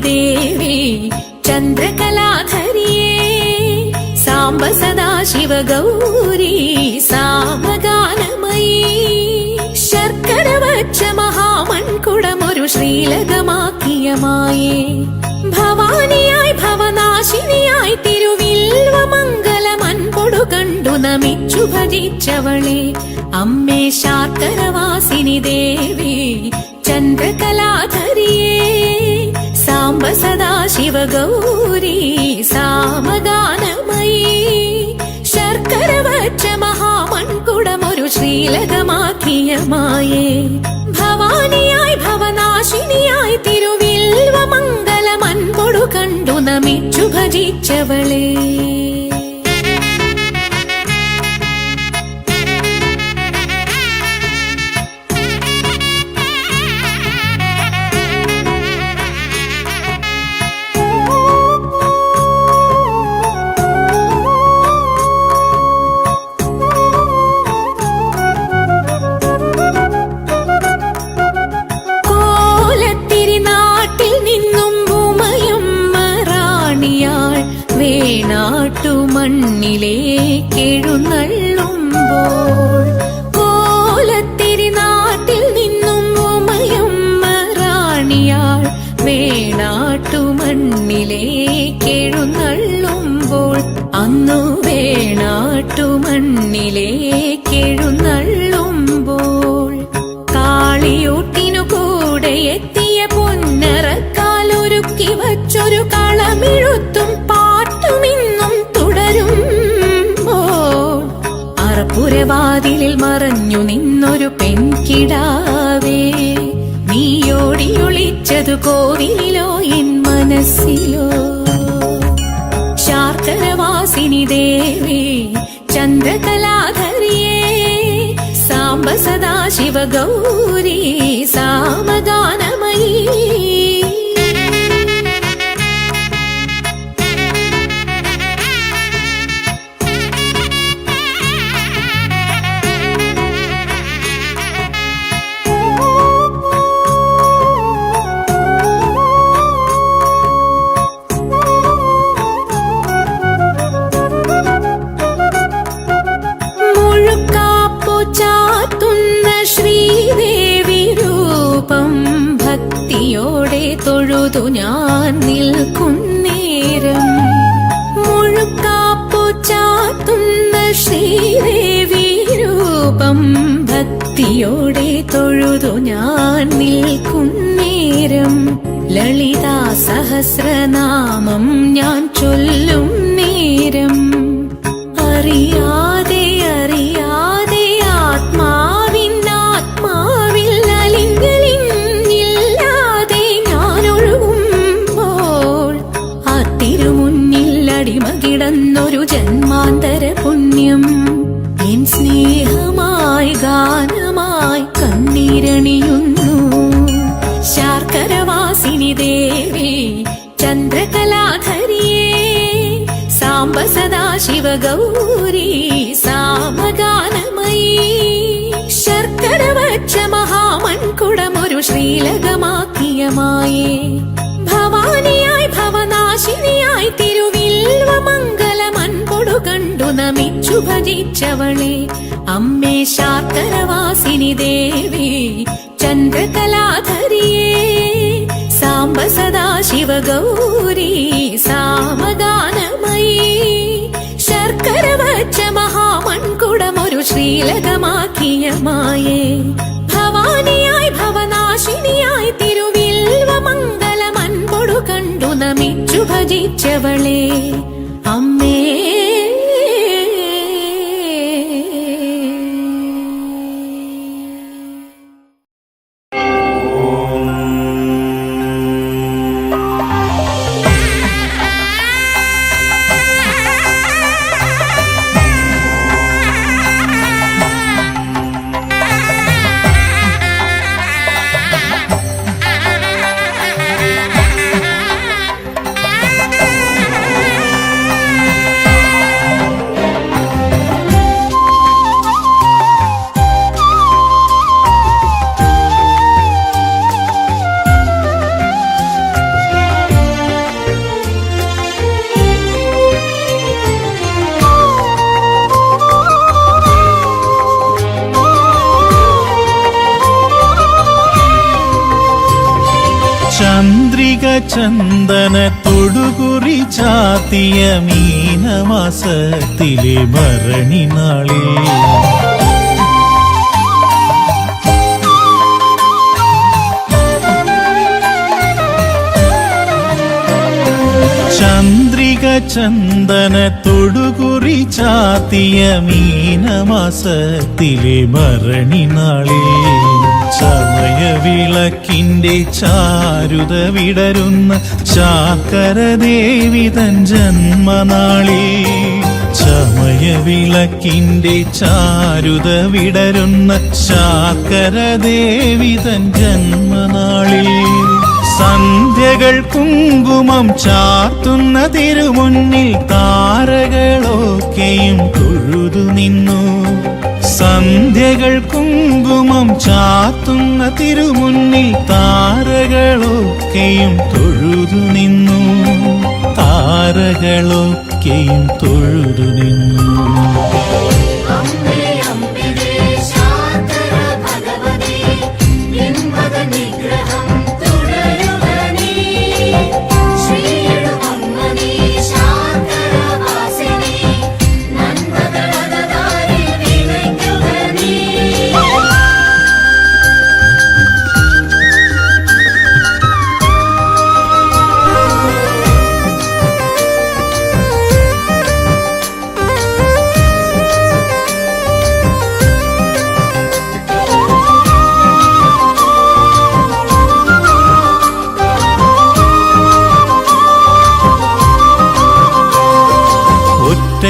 ദേവി ചന്ദ്രകലാധരിയേ സാംബ സദാശിവ ഗൗരി സാമഗാനമയീ ശർക്കര വച്ച മഹാമൺകുടമൊരു ശ്രീലകമാക്കിയ മായേ ഭവാനിയായി ഭവനാശിനിയായി തിരുവിൽവ മംഗലമൻപൊടു കണ്ടു നമിച്ചു ഭജിച്ചവളെ അമ്മേ ശാർക്കരവാസിനി ദേവി ചന്ദ്രകലാധരിയേ സാംബ സദാശിവ ഗൗരി സാമഗാനമയീ ശർക്കര വച്ച മഹാമൺകുടമൊരു ശ്രീലകമാക്കിയ മായേ ഭവാനിയായി ഭവനാശിനിയായി തിരുവിൽവ മംഗലമൻപൊടു കണ്ടു നമിച്ചു ഭജിച്ചവളേ നാട്ടുമണ്ണിലേക്കെഴുന്നള്ളുമ്പോൾ കോലത്തിരി നാട്ടിൽ നിന്നും ഉമയമ്മ റാണിയാൾ വേണാട്ടുമണ്ണിലേക്കെഴുന്നള്ളുമ്പോൾ അന്നു വേണാട്ടുമണ്ണിലേക്കെഴുന്നള്ളുമ്പോൾ കാളിയൂട്ടിനു കൂടെ എത്തിയ പൊന്നറക്കാലൊരുക്കി വച്ചൊരു കളമിഴുത്തും പാട്ടുമിന്നും അറപ്പുരവാതിലിൽ മറഞ്ഞു നിന്നൊരു പെൺകിടാവേ നീയോടിയൊളിച്ചതു കോവിലിലോ എൻ മനസ്സിലോ ശാർക്കരവാസിനി ദേവി ചന്ദ്രകലാധരിയേ സാംബ സദാശിവ ഗൗരി സാമഗാനമയീ ഭക്തിയോടെ തൊഴുതു ഞാൻ നിൽക്കുന്നേരം മുഴുക്കാപ്പു ചാത്തുന്ന ശ്രീദേവി രൂപം ഭക്തിയോടെ തൊഴുതു ഞാൻ നിൽക്കുന്നേരം ലളിതാ സഹസ്രനാമം ഞാൻ ചൊല്ലും നേരം അറിയാതെ അറിയാതെ ആത്മാവിൽ അലിംഗലില്ലാതെ ഞാനൊഴുകുമ്പോൾ ആ തിരുമുന്നിൽ അടിമകിടന്നൊരു ജന്മാന്തര പുണ്യം എൻ സ്നേഹമായി ഗാനമായി കണ്ണീരണിയുന്നു ശാർക്കരവാസിനി ദേവി ചന്ദ്രകലാധരിയേ സാംബ സദാശിവ ഗൗരി സാമഗാനമയീ ശർക്കര വച്ച മഹാമൺകുടമൊരു ശ്രീലകമാക്കിയ മായേ ഭവാനിയായി ഭവനാശിനിയായി തിരുവിൽവ മംഗലമൻപൊടു കണ്ടു നമിച്ചു ഭജിച്ചവളെ അമ്മേ ശാർക്കരവാസിനി ദേവി ചന്ദ്രകലാധരിയേ സാംബ സദാശിവ ഗൗരി സാമഗാനമയീ ശർക്കര വച്ച മഹാമൺകുടമൊരു ശ്രീലകമാക്കിയ മായേ ഭവാനിയായി ഭവനാശിനിയായി തിരുവിൽവ മംഗലമൻപൊടു കണ്ടു നമിച്ചു ഭജിച്ചവളെ അമ്മേ ചന്ദ്രിക ചന്ദനത്തൊടുകുറി ചാത്തിയ മീനമാസത്തിലെ ഭരണി നാളിൽ ചന്ദ്രിക ചന്ദനത്തൊടുകുറി ചാത്തിയ മീനമാസത്തിലെ ഭരണി നാളിൽ ചമയവിളക്കിന്റെ ചാരുത വിടരുന്ന ചാക്കരദേവി തൻ ജന്മനാളിൽ ചമയവിളക്കിന്റെ ചാരുത വിടരുന്ന ചാക്കരദേവി തൻ ജന്മനാളിൽ സന്ധ്യകൾ കുങ്കുമം ചാർത്തുന്ന തിരുമുന്നിൽ താരകളൊക്കെയും തൊഴുതു നിന്നു സന്ധ്യകൾ കുങ്കുമം ചാർത്തുന്ന തിരുമുന്നിൽ താരകളൊക്കെയും തൊഴുതു നിന്നു താരകളൊക്കെയും തൊഴുതു നിന്നു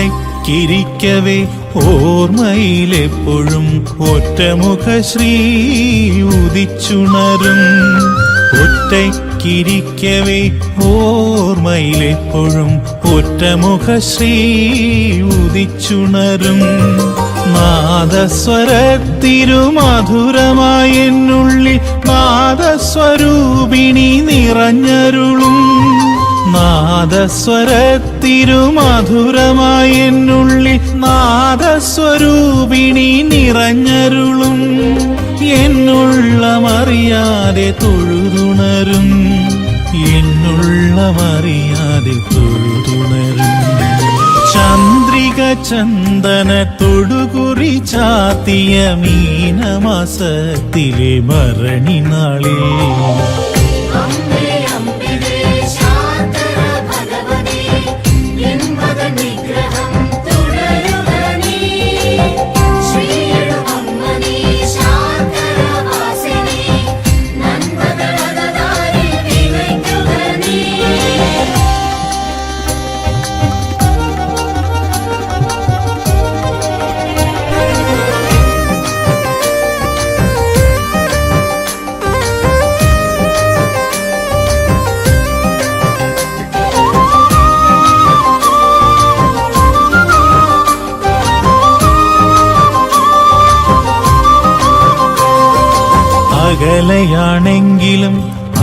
ഒറ്റയ്ക്കിരിക്കവേ ഓർമ്മയിലെപ്പോഴും ഒറ്റമുഖ ശ്രീ ഉദിച്ചുണരും ഒറ്റയ്ക്കിരിക്കവേ ഓർമ്മയിലെപ്പോഴും ഒറ്റമുഖ ശ്രീ ഉദിച്ചുണരും നാദസ്വരത്തിരുമധുരമായ എന്നുള്ളിൽ നാദസ്വരൂപിണി നിറഞ്ഞരുളും നാദസ്വരത്തിരുമധുരമായ എന്നുള്ളിൽ നാദസ്വരൂപിണി നിറഞ്ഞരുളും എന്നുള്ളമറിയാതെ തൊഴുതുണരും എന്നുള്ളമറിയാതെ തൊഴുതുണരും ചന്ദ്രിക ചന്ദനത്തൊടുകുറി ചാത്തിയ മീനമാസത്തിലെ ഭരണി നാളിൽ അകലയാണെങ്കിലും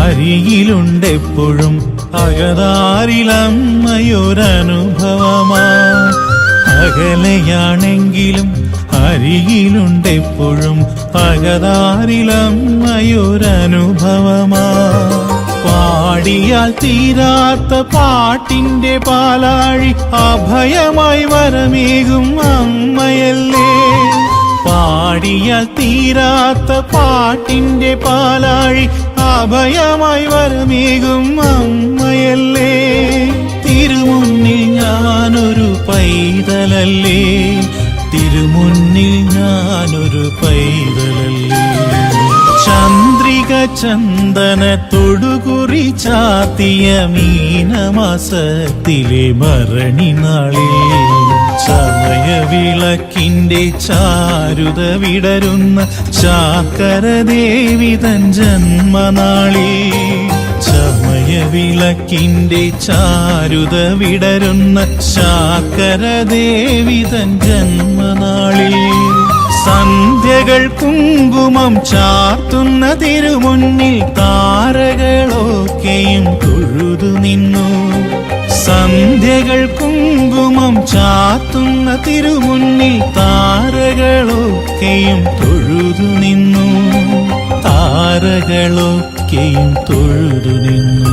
അരികിലുണ്ടെപ്പോഴും അകതാരിലമ്മയൊരനുഭവമാ അകലയാണെങ്കിലും അരികിലുണ്ടെപ്പോഴും അകതാരിലമ്മയൊരനുഭവമാ പാടിയാൽ തീരാത്ത പാട്ടിന്റെ പാലാഴി അഭയമായി വരമേകും അമ്മയല്ലേ പാടിയാൽ തീരാത്ത പാട്ടിന്റെ പാലാഴി അഭയമായി വരമേകും അമ്മയല്ലേ തിരുമുന്നിൽ ഞാനൊരു പൈതലല്ലേ തിരുമുന്നിൽ ഞാനൊരു പൈതലല്ലേ ചന്ദ്രിക ചന്ദനത്തൊടുകുറി ചാത്തിയ മീനമാസത്തിലെ ഭരണി നാളിൽ ചമയവിളക്കിന്റെ ചാരുത വിടരുന്ന ചാക്കരദേവി തൻ ജന്മനാളിൽ ചമയവിളക്കിന്റെ ചാരുത വിടരുന്ന ചാക്കരദേവി തൻ ജന്മനാളിൽ സന്ധ്യകൾ കുങ്കുമം ചാർത്തുന്ന തിരുമുന്നിൽ താരകളൊക്കെയും തൊഴുതു നിന്നു സന്ധ്യകൾ കുങ്കുമം ചാർത്തുന്ന തിരുമുന്നിൽ താരകളൊക്കെയും തൊഴുതു നിന്നു താരകളൊക്കെയും തൊഴുതു നിന്നു.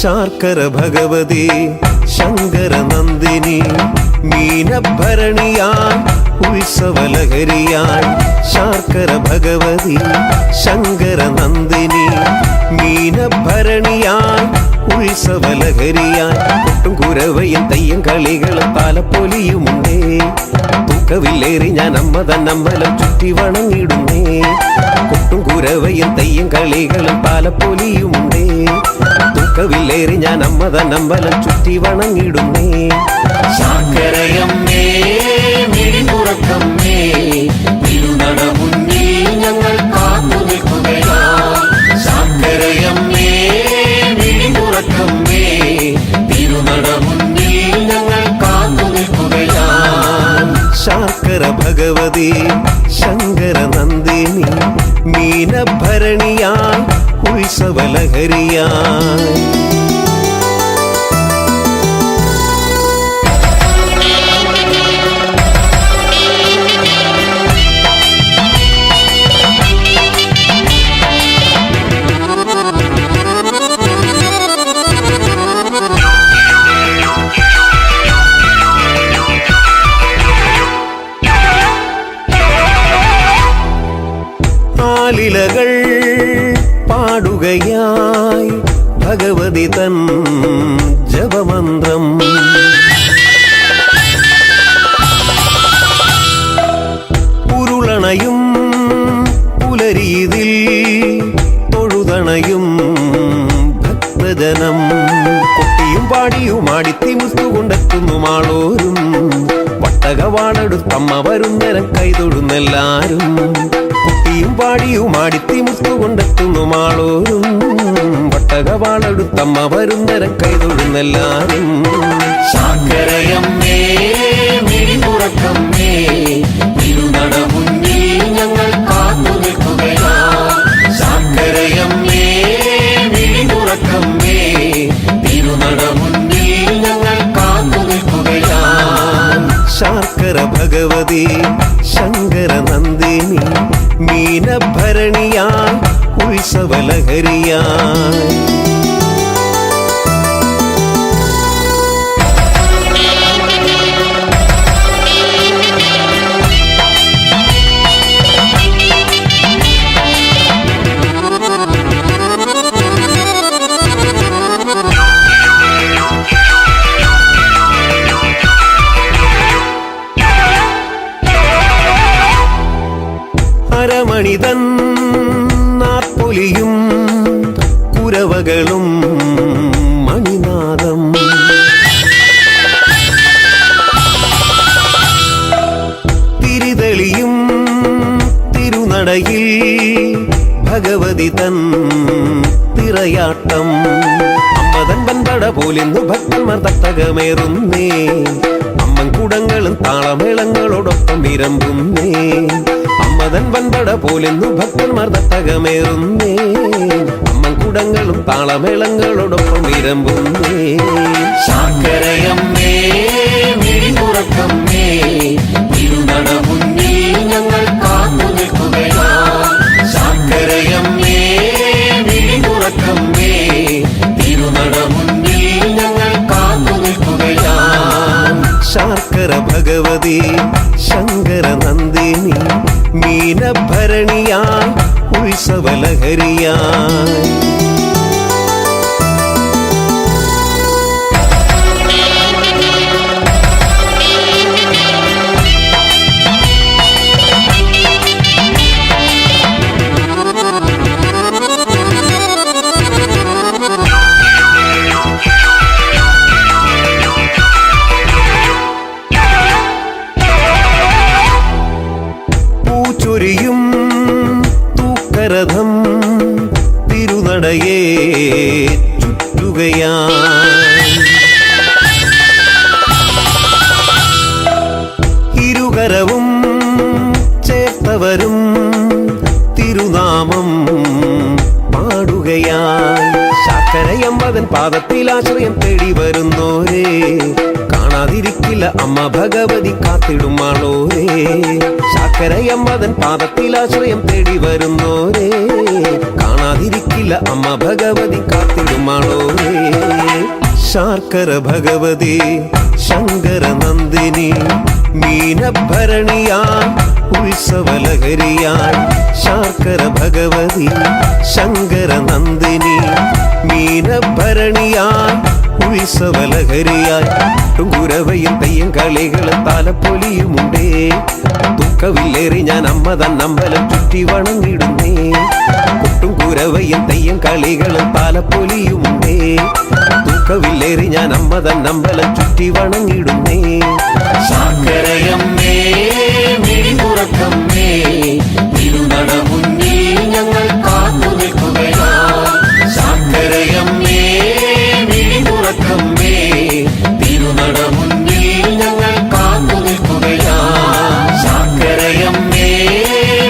ശാർക്കര ഭഗവതി ശങ്കര നന്ദിനി മീനഭരണിയായി ഉത്സവലഹരിയായി. ശാർക്കര ഭഗവതി ശങ്കര നന്ദിനി മീനഭരണിയായി ഉത്സവലഹരിയായി. കൊട്ടും കുരവയും തെയ്യം കളികളും താലപ്പൊലിയുമുണ്ടേ. തൂക്കവില്ലേറി ഞാൻ അമ്മതന്നമ്പലം ചുറ്റി വണങ്ങിടുന്നേ. കൊട്ടും കുരവയും തെയ്യം കളികളും താലപ്പൊലിയുമുണ്ടേ. തൂക്കവില്ലേറി ഞാൻ അമ്മതന്നമ്പലം ചുറ്റി വണങ്ങിടുന്നേ. ശാർക്കരയമ്മേ മിഴി തുറക്കമ്മേ, തിരുനട മുന്നിൽ ഞങ്ങൾ കാത്തു നിൽക്കുകയാ. ശാർക്കരയമ്മേ മിഴി തുറക്കമ്മേ, തിരുനട മുന്നിൽ ഞങ്ങൾ കാത്തു നിൽക്കുകയാ. ശാർക്കര ഭഗവതി ശങ്കര നന്ദിനി മീനഭരണിയായി ഉത്സവലഹരിയായി. ആലിലകൾ പാടുകയായി ഭഗവതി തൻ ജപമന്ത്രം. ഉരുളണയും പുലരീതിൽ തൊഴുതണയും ഭക്തജനം. കൊട്ടിയും പാടിയും ആടിത്തിമുത്തുകൊണ്ടെത്തുന്നു മാളോരും. വട്ടകവാളെടുത്തമ്മ വരുന്നരം കൈതൊഴുന്നെല്ലാരും. കൊട്ടിയും പാടിയും ആടിത്തിമുത്തുകൊണ്ടെത്തുന്നു മാളോരും. വട്ടകവാളെടുത്തമ്മ വരുന്നരം കൈതൊഴുന്നെല്ലാരും. ശാർക്കരയമ്മേ മിഴി തുറക്കമ്മേ, തിരുനട മുന്നിൽ ഞങ്ങൾ കാത്തു നിൽക്കുകയാ. ശാർക്കരയമ്മേ മിഴി തുറക്കമ്മേ, തിരുനട മുന്നിൽ ഞങ്ങൾ കാത്തു നിൽക്കുകയാ. ശാർക്കര ഭഗവതി ശങ്കര നന്ദിനി മീനഭരണിയായി ഉത്സവലഹരിയായി. അരമണിതൻ നാപ്പൊലിയും കുരവകളും മണിനാദം. തിരിതെളിയും തിരുനടയിൽ ഭഗവതി തൻ തിറയാട്ടം. അമ്മതൻ വൻപട പോലിന്നു ഭക്തന്മാർ തട്ടകമേറുന്നേ. അമ്മൻ കുടങ്ങളും താളമേളങ്ങളോടൊപ്പം വിരമ്പുന്നേ. അമ്മതൻ വൻപട പോലിന്നു ഭക്തന്മാർ തട്ടകമേറുന്നേ. അമ്മൻ കുടങ്ങളും താളമേളങ്ങളോടൊപ്പം വിരമ്പുന്നേ. ശാർക്കരയമ്മേ മിഴി തുറക്കമ്മേ, തിരുനട മുന്നിൽ ഞങ്ങൾ കാത്തു നിൽക്കുകയാ. ശാർക്കരയമ്മേ മിഴി തുറക്കമ്മേ, തിരുനട മുന്നിൽ ഞങ്ങൾ കാത്തു നിൽക്കുകയാ. ശാർക്കര ഭഗവതി ശങ്കര നന്ദിനി മീനഭരണിയായി ഉത്സവലഹരിയായി പൂച്ചൊരിയും തൂക്കരഥം തിരുനടയെ ചുറ്റുകയായി ഇരുകരവും ചേർത്തവരും തിരുനാമം പാടുകയായി ശാക്കരയമ്മതൻ പാദത്തിൽ ആശ്രയം തേടി വരുന്നോരേ കാണാതിരിക്കില്ല അമ്മ ഭഗവതി കാത്തിടുമാളോരേ ശാക്കരയമ്മതൻ പാദത്തിൽ ആശ്രയം തേടി വരുന്നോരേ കാണാതിരിക്കില്ല അമ്മ ഭഗവതി കാത്തിടുമാളോരേ ശാർക്കര ഭഗവതി ശങ്കര നന്ദിനി മീനഭരണിയായി ഉത്സവലഹരിയായി ശാർക്കര ഭഗവതി ശങ്കര നന്ദിനി മീനഭരണിയായി ഉത്സവലഹരിയായി കുരവയും തെയ്യം കളികളും താലപ്പൊലിയുമുണ്ടേ ദുഃഖവില്ലേറി ഞാൻ അമ്മ തന്നമ്പലം ചുറ്റി വണങ്ങിടുന്നേ കൊട്ടും കുരവയും തെയ്യം കളികളും താലപ്പൊലിയുമുണ്ടേ ദുഃഖവില്ലേറി ഞാൻ അമ്മ തന്നമ്പലം ചുറ്റി വണങ്ങിടുന്നേ ശാക്കരയമ്മേ മിഴി തുറക്കമ്മേ തിരുനട മുന്നിൽ ഞങ്ങൾ കാത്തു നിൽക്കുകയാ ശാക്കരയമ്മേ മിഴി തുറക്കമ്മേ തിരുനട മുന്നിൽ ഞങ്ങൾ കാത്തു നിൽക്കുകയാ ശാക്കരയമ്മേ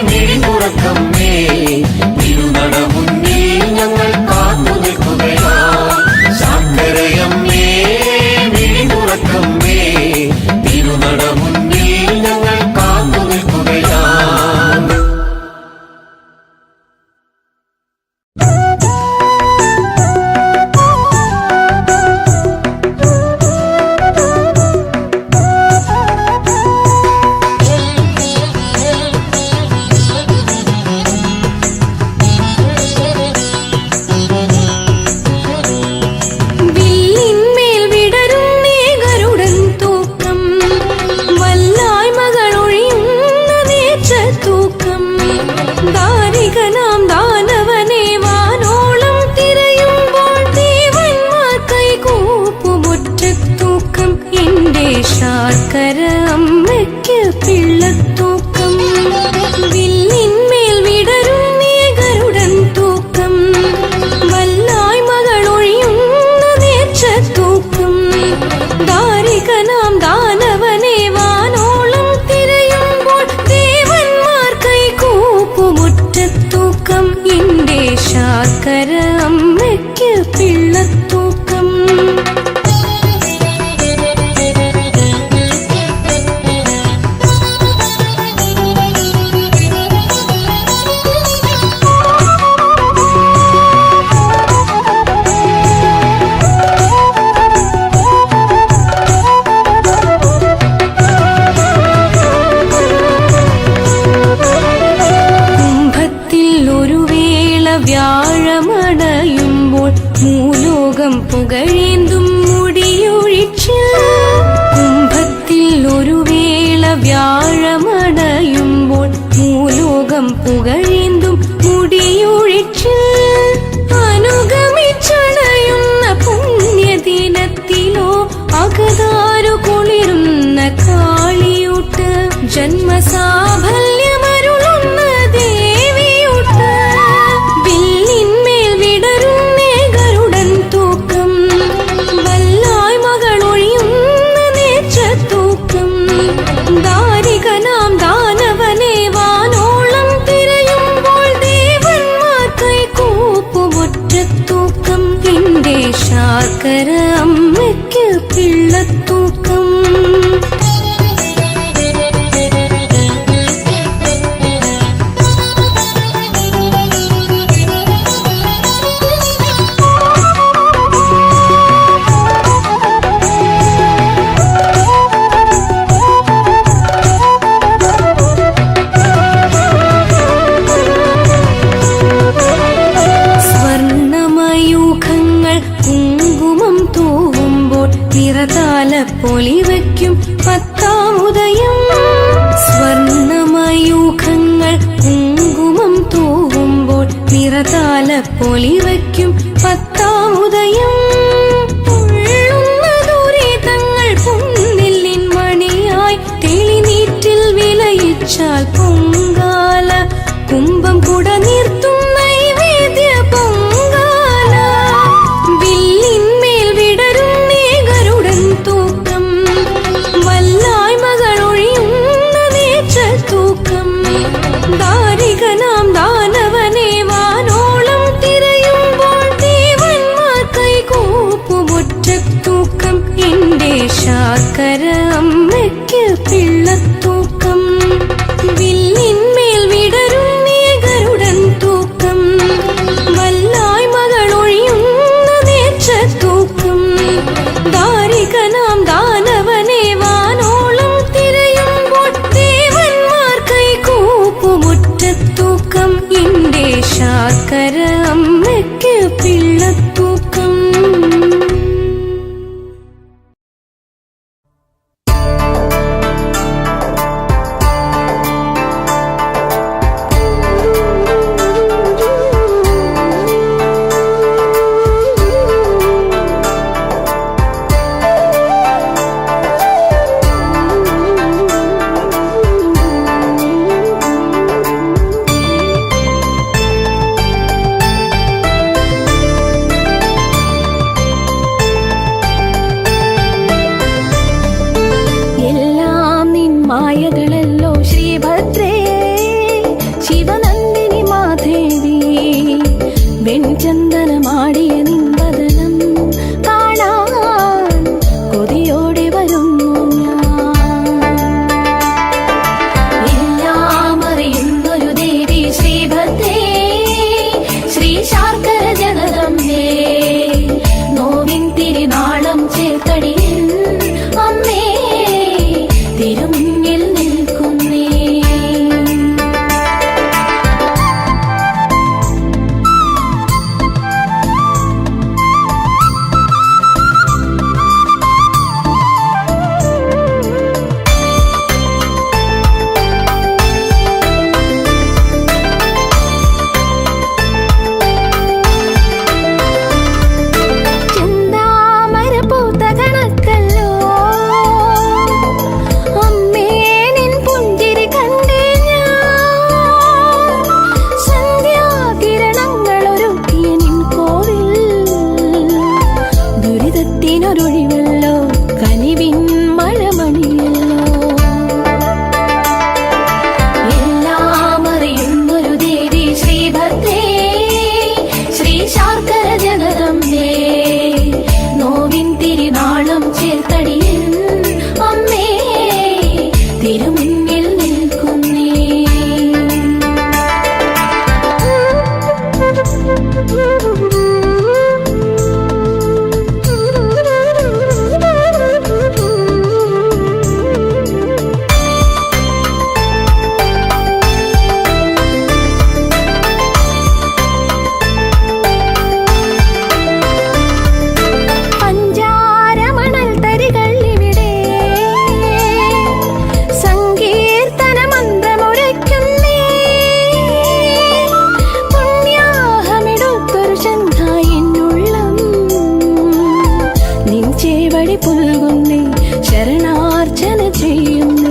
മിഴി തുറക്കമ്മേ തിരുനട മുന്നിൽ ഞങ്ങൾ കാത്തു നിൽക്കുകയാ ശാക്കരയമ്മേ മിഴി തുറക്കമ്മേ തിരുനട മുന്നിൽ ഞങ്ങൾ കാത്തു നിൽക്കുകയാ വില്ലിന്മേൽ വിടരുന്നേ ഗരുഡൻ തൂക്കം വല്ലായ് മകളൊഴിയുന്ന നേച്ചത്തൂക്കം ദാരികനാം ദാനവനെ വാനോളം തിരയുമ്പോൾ ദേവന്മാർ കൈകൂപ്പുമുറ്റത്തൂക്കം എന്റെ ശാർക്കര അമ്മയ്ക്ക് പിള്ളത്തൂക്കം വില്ലിന്മേൽ വിടരുന്നേ ഗരുഡൻ തൂക്കം വല്ലായ് മകളൊഴിയുന്ന നേച്ചത്തൂക്കം ദാരികനാം ദാനവനെ വാനോളം തിരയുമ്പോൾ ദേവന്മാർ കൈകൂപ്പുമുറ്റത്തൂക്കം എന്റെ ശാർക്കര അമ്മയ്ക്ക് പിള്ളത്തൂക്കം കുംഭത്തിൽ ഒരു വേള വ്യാഴമണയുമ്പോൾ മൂലോകം പുകഴേന്തും മുടിയൊഴിച്ചിൽ കുംഭത്തിൽ ഒരു വേള വ്യാഴമണയുമ്പോൾ മൂലോകം പുകഴേന്തും മുടിയൊഴിച്ചിൽ അനുഗമിച്ചണയുന്ന പുണ്യദിനത്തിലോ അകതാരു കുളിരുന്ന കാളിയൂട്ട് ജന്മസാഫല്യമരുളുന്ന ദേവിയൂട്ട് വില്ലിന്മേൽ വിടരുന്നേ ഗരുഡൻ തൂക്കം വല്ലായ് മകളൊഴിയുന്ന നേച്ചത്തൂക്കം ദാരികനാം ദാനവനെ വാനോളം തിരയുമ്പോൾ ദേവന്മാർ കൈകൂപ്പുമുറ്റത്തൂക്കം എന്റെ ശാർക്കര അമ്മയ്ക്ക് പിള്ളത്തൂക്കം പൊലിവയ്ക്കും പത്താമുദയം. സ്വർണമയൂഖങ്ങൾ കുങ്കുമം തൂവുമ്പോൾ നിറതാല പൊലിവയ്ക്കും പത്താമുദയം. തുള്ളുന്ന ദുരിതങ്ങൾ പൊന്നില്ലിൻ മണിയായി തെളിനീറ്റിൽ വിലയിച്ചാൽ പൊങ്കാല. കുംഭം കുട നിർത്തും നൈവേദ്യ പൊങ്കാല. വില്ലിന്മേൽ വിടരും ഗരുഡൻ തൂക്കം. വല്ലായ്മകൾ ഒഴിയുന്ന നേത്രത്തൂക്കം. ദാരികനാം ദാനവനെ വാനോളം തിരയുമ്പോൾ ദേവന്മാർ കൈകൂപ്പുമൊറ്റത്തൂക്കം. എന്റെ ശാർക്കര അമ്മയ്ക്ക് പിള്ളത്തൂക്കം. വില്ലിന്മേൽ വിടരും ഗരുഡൻ തൂക്കം. വല്ലായ്മകൾ ഒഴിയുന്ന നേത്രത്തൂക്കം. ദാരികനാം ദാനവനെ വാനോളം തിരയുമ്പോൾ ദേവന്മാർ കൈകൂപ്പുമൊറ്റത്തൂക്കം. എന്റെ ശാർക്കര അമ്മയ്ക്ക് പിള്ളത്തൂക്കം. ചന്ദനമാടിയ നിൻവദനം കാണാൻ കൊതിയോടെ വരുന്നു ഞാൻ. എല്ലാം അറിയുന്നൊരു ദേവി ശ്രീഭദ്രേ, ശ്രീ ശാർക്കര ജഗദംബേ, നോവിൻ തിരുനാളം ചേർത്തടിയൻ അമ്മേ തിരുമുന്നിൽ നിൽക്കുന്നേ. ൊഴിവല്ലോ കനിവിൻ മഴമണിയല്ലോ. എല്ലാം അറിയുന്നൊരു ദേവി ശ്രീഭദ്രേ, ശ്രീ ശാർക്കര ജഗദംബേ, നോവിൻ തിരുനാളം ചേർത്തടിയൻ അമ്മേ തിരുമുന്നിൽ നിൽക്കുന്നേ. പുൽകുന്നേ ശരണാർച്ചന ചെയ്യുന്നു.